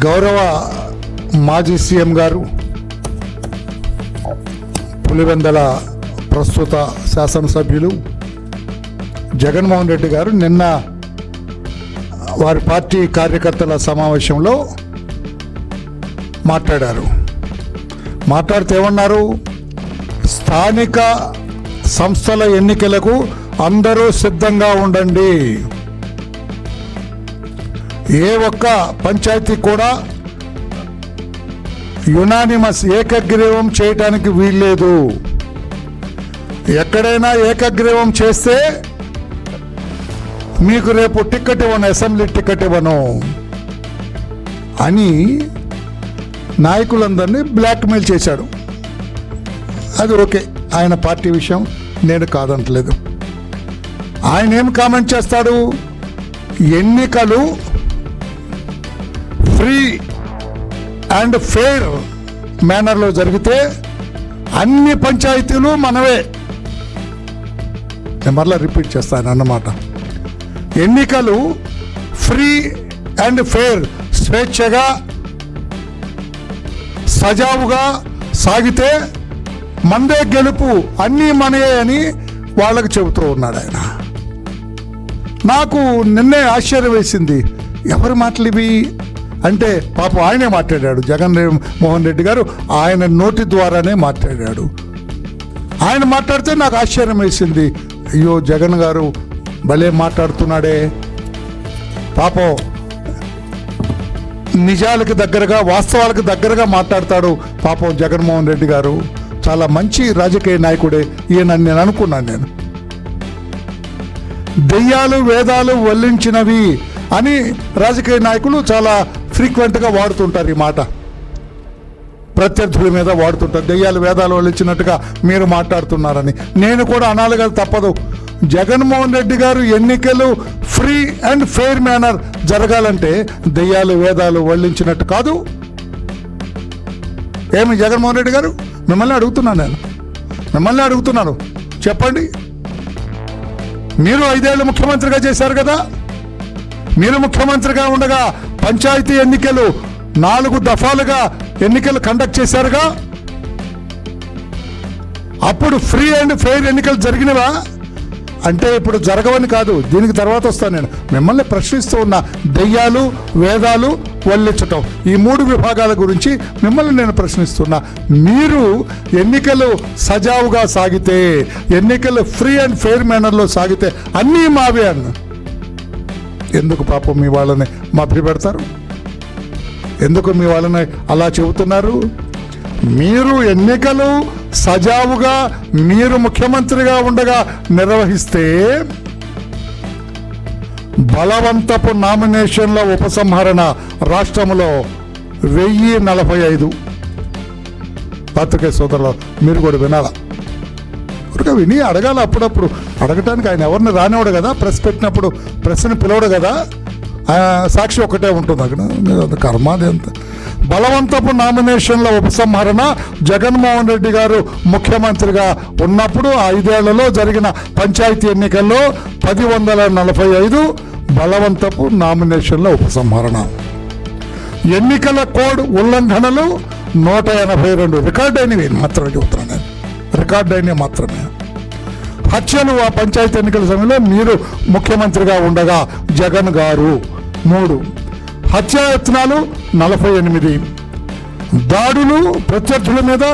గౌరవ మాజీ సీఎం గారు పులివెందల ప్రస్తుత శాసనసభ్యులు జగన్మోహన్ రెడ్డి గారు నిన్న వారి పార్టీ కార్యకర్తల సమావేశంలో మాట్లాడితే ఏమన్నారు? స్థానిక సంస్థల ఎన్నికలకు అందరూ సిద్ధంగా ఉండండి. ఏ ఒక్క పంచాయతీ కూడా యునానిమస్ ఏకగ్రీవం చేయటానికి వీల్లేదు. ఎక్కడైనా ఏకగ్రీవం చేస్తే మీకు రేపు టికెట్ ఇవ్వను, అసెంబ్లీ టికెట్ ఇవ్వను అని నాయకులందరినీ బ్లాక్మెయిల్ చేశాడు. అది ఓకే, ఆయన పార్టీ విషయం, నేను కాదంటలేదు. ఆయన ఏం కామెంట్ చేస్తాడు? ఎన్నికలు ఫ్రీ అండ్ ఫెయిర్ మేనర్లో జరిగితే అన్ని పంచాయతీలు మనవే. నేను మరలా రిపీట్ చేస్తాను అన్నమాట. ఎన్నికలు ఫ్రీ అండ్ ఫెయిర్, స్వేచ్ఛగా సజావుగా సాగితే మందే గెలుపు, అన్నీ మనయే అని వాళ్ళకు చెబుతూ ఉన్నాడు ఆయన. నాకు నిన్నే ఆశ్చర్యం వేసింది. ఎవరి మాటలు ఇవి అంటే పాపం ఆయనే మాట్లాడాడు. జగన్మోహన్ రెడ్డి గారు ఆయన నోటి ద్వారానే మాట్లాడాడు. ఆయన మాట్లాడితే నాకు ఆశ్చర్యం వేసింది. అయ్యో, జగన్ గారు భలే మాట్లాడుతున్నాడే. పాపం నిజాలకు దగ్గరగా, వాస్తవాలకు దగ్గరగా మాట్లాడతాడు పాపం జగన్మోహన్ రెడ్డి గారు. చాలా మంచి రాజకీయ నాయకుడే ఈయన నేను అనుకున్నాను. దెయ్యాలు వేదాలు వల్లించినవి అని రాజకీయ నాయకులు చాలా ఫ్రీక్వెంట్గా వాడుతుంటారు. ఈ మాట ప్రత్యర్థుల మీద వాడుతుంటారు. దెయ్యాలు వేదాలు వల్లించినట్టుగా మీరు మాట్లాడుతున్నారని. నేను కూడా అనాలి కదా, తప్పదు. జగన్మోహన్ రెడ్డి గారు ఎన్నికలు ఫ్రీ అండ్ ఫెయిర్ మేనర్ జరగాలంటే దెయ్యాలు వేదాలు వల్లించినట్టు కాదు. ఏమి జగన్మోహన్ రెడ్డి గారు, మిమ్మల్ని అడుగుతున్నాను, చెప్పండి. మీరు 5 ఏళ్ళు ముఖ్యమంత్రిగా చేశారు కదా. మీరు ముఖ్యమంత్రిగా ఉండగా పంచాయతీ ఎన్నికలు 4 దఫాలుగా ఎన్నికలు కండక్ట్ చేశారుగా. అప్పుడు ఫ్రీ అండ్ ఫెయిర్ ఎన్నికలు జరిగినవా అంటే ఇప్పుడు జరగవని కాదు, దీనికి తర్వాత వస్తాను. నేను మిమ్మల్ని ప్రశ్నిస్తూ ఉన్న దెయ్యాలు వేదాలు వల్లించటం, ఈ 3 విభాగాల గురించి మిమ్మల్ని నేను ప్రశ్నిస్తున్నా. మీరు ఎన్నికలు సజావుగా సాగితే, ఎన్నికలు ఫ్రీ అండ్ ఫెయిర్ మేనర్లో సాగితే అన్నీ మావే అన్న. ఎందుకు పాపం మీ వాళ్ళని మభ్యపెడతారు? ఎందుకు మీ వాళ్ళని అలా చెబుతున్నారు? మీరు ఎన్నికలు సజావుగా మీరు ముఖ్యమంత్రిగా ఉండగా నిర్వహిస్తే బలవంతపు నామినేషన్ల ఉపసంహరణ రాష్ట్రంలో 1045. పత్రికే సోదరులు మీరు కూడా వినాలా, విని అడగాల. అప్పుడప్పుడు అడగటానికి ఆయన ఎవరిని రానివాడు కదా, ప్రెస్ పెట్టినప్పుడు ప్రెస్ని పిలవడు కదా, సాక్షి ఒకటే ఉంటుంది అక్కడ. కర్మాది ఎంత బలవంతపు నామినేషన్ల ఉపసంహరణ జగన్మోహన్ రెడ్డి గారు ముఖ్యమంత్రిగా ఉన్నప్పుడు 5 ఏళ్లలో జరిగిన పంచాయతీ ఎన్నికల్లో 1045 బలవంతపు నామినేషన్ల ఉపసంహరణ. ఎన్నికల కోడ్ ఉల్లంఘనలు 182 రికార్డ్ అయినవి మాత్రమే చెబుతున్నాను, రికార్డ్ అయినవి మాత్రమే. హత్యలు ఆ పంచాయతీ ఎన్నికల సమయంలో మీరు ముఖ్యమంత్రిగా ఉండగా జగన్ గారు 3 హత్యాయత్నాలు 48, దాడులు ప్రత్యర్థుల మీద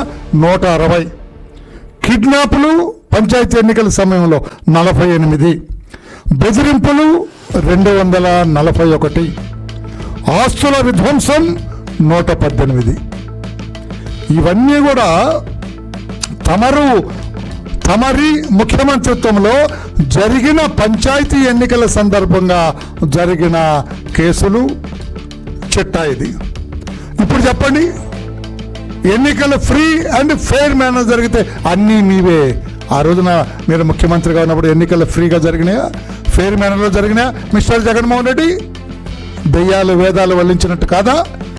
160, కిడ్నాపులు పంచాయతీ ఎన్నికల సమయంలో 48, బెదిరింపులు 241, ఆస్తుల విధ్వంసం 118. ఇవన్నీ కూడా తమరి ముఖ్యమంత్రిత్వంలో జరిగిన పంచాయతీ ఎన్నికల సందర్భంగా జరిగిన కేసులు చిట్టా ఇది. ఇప్పుడు చెప్పండి, ఎన్నికలు ఫ్రీ అండ్ ఫెయిర్ మేనర్ జరిగితే అన్నీ మీవే. ఆ రోజున మీరు ముఖ్యమంత్రిగా ఉన్నప్పుడు ఎన్నికలు ఫ్రీగా జరిగినాయా, ఫెయిర్ మేనర్లో జరిగినాయా మిస్టర్ జగన్మోహన్ రెడ్డి? దెయ్యాలు వేదాలు వల్లించినట్టు కాదా?